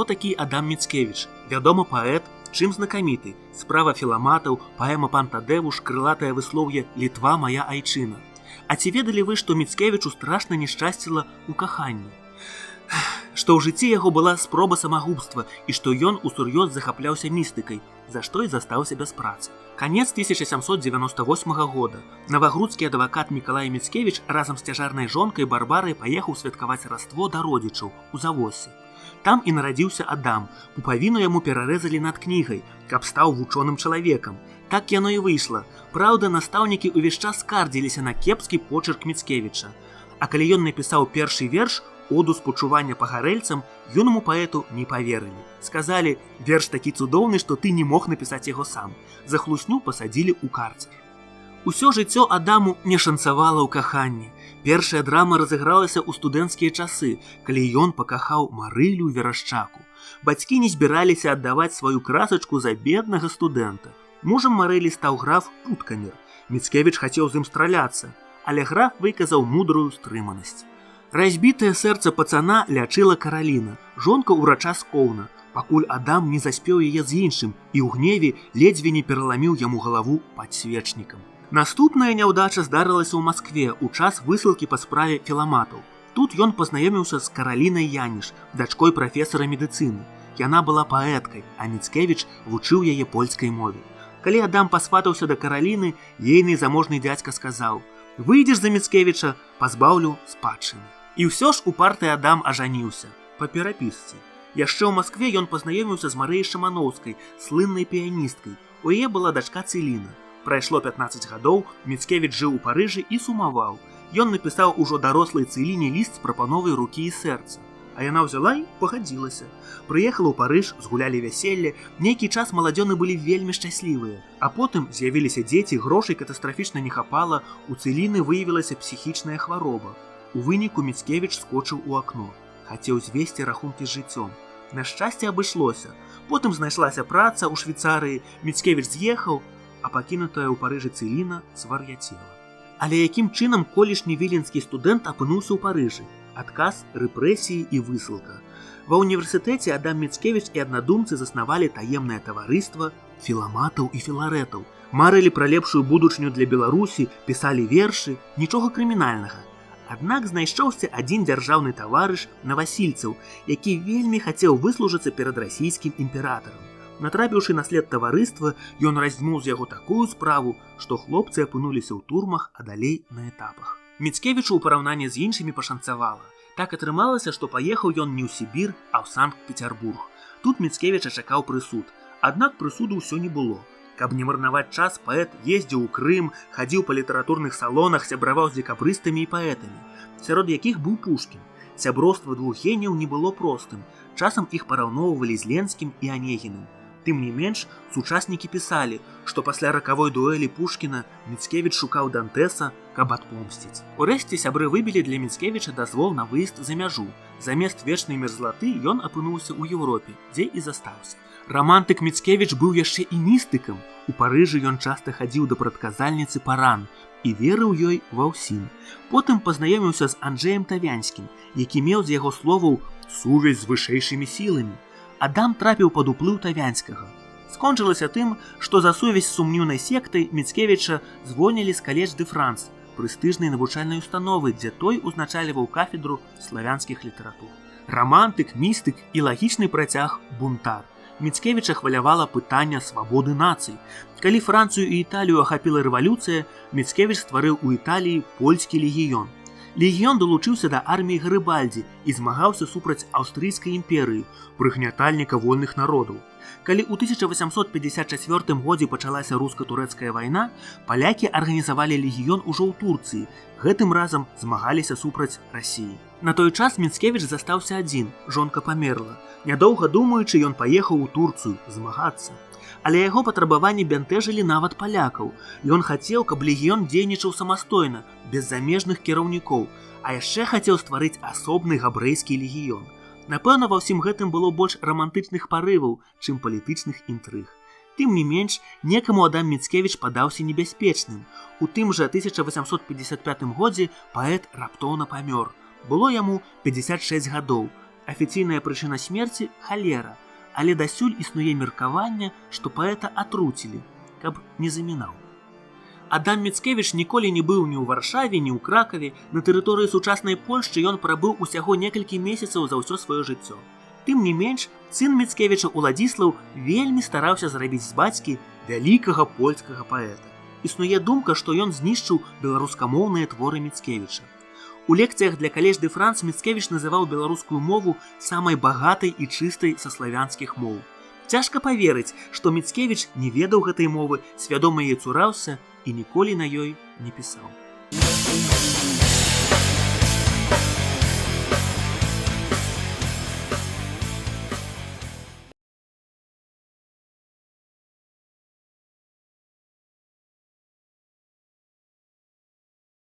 такі Адам Міцкевіч? Вядомы паэт, чым знакаміты? Справа філаматаў, паэма «Пан Тадэвуш», крылатае выслоўе «Літва – мая айчына». А ці ведалі вы, што Міцкевічу страшна няшчасціла ў каханні? Што ў жыцці яго была спроба самагубства і што ён усур'ёз захапляўся містыкай, за што і застаўся без працы. Канец 1798 года. Навагрудскі адвакат Мікалай Міцкевіч разам з цяжарнай жонкай Барбарай паехаў святкаваць раство да родзічаў у Завосе. Там і нарадзіўся Адам. Пупавіну яму перарэзалі над кнігай, каб стаў вучоным чалавекам. Так яно і выйшла. Праўда, настаўнікі ўвесь час скардзіліся на кепскі почырк Міцкевіча. А калі ён напісаў першы верш, оду спачування пагарэльцам, юнаму паэту не паверылі. Сказалі, верш такі цудоўны, што ты не мог напісаць яго сам. За хлусню пасадзілі ў карцер. Усё жыццё Адаму не шанцавала ў каханні. Першая драма разыгралася ў студэнцкія часы, калі ён пакахаў Марылю Верашчаку. Бацькі не збіраліся аддаваць сваю красачку за беднага студэнта. Мужам Марылі стаў граф Путканер. Міцкевіч хацеў з ім страляцца, але граф выказаў мудрую стрыманасць. Разбітае сэрца пацана лячыла Караліна, жонка ўрача з Коўна, пакуль Адам не заспеў яе з іншым і ў гневе ледзьве не пераламіў яму галаву падсвечнікам. Наступная няўдача здарылася ў Маскве ў час высылкі па справе філаматаў. Тут ён пазнаёміўся з Каралінай Яніш, дачкой прафесара медыцыны. Яна была паэткай, а Міцкевіч вучыў яе польскай мове. Калі Адам пасватаўся да Караліны, ейны заможны дзядзька сказаў: «Выйдзеш за Міцкевіча, пазбаўлю спадчыны». І ўсё ж упарты Адам ажаніўся па перапісцы. Яшчэ ў Маскве ён пазнаёміўся з Марыяй Шамановскай, слыннай піяністкай. У яе была дачка Цэліна. Прайшло 15 гадоў, Міцкевіч жыў у Парыжы і сумаваў. Ён напісаў ужо дарослай Цэліне ліст з прапановай рукі і сэрца. А яна ўзяла і пагадзілася. Прыехала ў Парыж, згулялі вяселле, нейкі час маладзёны былі вельмі шчаслівыя. А потым з'явіліся дзеці, грошай катастрафічна не хапала, у Цэліны выявілася псіхічная хвароба. У выніку Міцкевіч скочыў у акно. Хацеў звесці рахункі з жыццём. На шчасце абышлося. Потым знайшлася праца ў Швейцарыі, Міцкевіч з'ехаў, а пакінутая ў Парыжы Цэліна свар'яцела. Але якім чынам колішні віленскі студэнт апынуўся ў Парыжы? Адказ, рэпрэсіі і высылка. Ва ўніверсітэце Адам Міцкевіч і аднадумцы заснавалі таемнае таварыства філаматаў і філарэтаў. Марылі пра лепшую будучыню для Беларусі, пісалі вершы, нічога крымінальнага. Аднак знайшоўся адзін дзяржаўны таварыш Навасільцаў, які вельмі хацеў выслужыцца перад расійскім імператарам. Натрапіўшы на след таварыства, ён раздзьмуў з яго такую справу, што хлопцы апынуліся ў турмах, а далей на этапах. Міцкевічу ў параўнанні з іншымі пашанцавала. Так атрымалася, што паехаў ён не ў Сібір, а ў Санкт-Петербург. Тут Міцкевіча чакаў прысуд. Аднак прысуду ўсё не было. Каб не марнаваць час, паэт ездзіў у Крым, хадзіў па літаратурных салонах, сябраваў з дзекабрыстамі і паэтамі, сярод якіх быў Пушкін. Сяброўства двух геніяў не было простым. Часам іх параўноўвалі з Ленскім і Анегіным. Тым не менш, сучаснікі пісалі, што пасля ракавой дуэлі Пушкіна Міцкевіч шукаў Дантэса, каб адпомсціць. Урэшце сябры выбілі для Міцкевіча дазвол на выезд за мяжу. Замест вечнай мерзлаты ён апынуўся ў Еўропе, дзе і застаўся. Рамантык Міцкевіч быў яшчэ і містыкам. У Парыжы ён часта хадзіў да прадказальніцы Паран і верыў ёй ва ўсім. Потым пазнаёміўся з Анджэем Тавянскім, які меў з яго словаў сувязь з вышэйшымі сіламі. Адам трапіў пад уплыў Тавянскага. Скончылася тым, што за сувязь з сумнюнай сектай Міцкевіча звольнілі з Каледж дэ Франс, прэстыжнай навучальнай установы, дзе той узначальваў кафедру славянскіх літаратур. Рамантык, містык і лагічны працяг бунтар. Міцкевіча хвалявала пытання свабоды нацый. Калі Францыю і Італію ахапіла рэвалюцыя, Міцкевіч стварыў у Італіі польскі легіён. Легіён далучыўся да арміі Гарыбальдзі і змагаўся супраць Аўстрыйскай імперыі, прыгнятальніка вольных народаў. Калі ў 1854 годзе пачалася руска-турэцкая вайна, палякі арганізавалі легіён ужо ў Турцыі, гэтым разам змагаліся супраць Расіі. На той час Міцкевіч застаўся адзін, жонка памерла. Нядоўга думаючы, ён паехаў у Турцыю змагацца. Але яго патрабаванні бянтэжылі нават палякаў. Ён хацеў, каб легіён дзейнічаў самастойна, без замежных кіраўнікоў, а яшчэ хацеў стварыць асобны габрэйскі легіён. Напэўна, ва ўсім гэтым было больш рамантычных парываў, чым палітычных інтрыг. Тым не менш, некаму Адам Міцкевіч падаўся небяспечным. У тым жа 1855 годзе паэт раптоўна памёр. Было яму 56 гадоў. Афіцыйная прычына смерці – халера, але дасюль існуе меркаванне, што паэта атруцілі, каб не замінаў. Адам Міцкевіч ніколі не быў ні ў Варшаве, ні ў Кракаве. На тэрыторыі сучаснай Польшчы ён прабыў усяго некалькі месяцаў за ўсё сваё жыццё. Тым не менш, сын Міцкевіча Уладзіслаў вельмі стараўся зрабіць з бацькі вялікага польскага паэта. Існуе думка, што ён знішчыў беларускамоўныя творы Міцкевіча. У лекцыях для Калеж де Франс Міцкевіч называў беларускую мову самай багатай і чыстай са славянскіх моў. Цяжка паверыць, што Міцкевіч не ведаў гэтай мовы, свядома яе цураўся і ніколі на ёй не пісаў.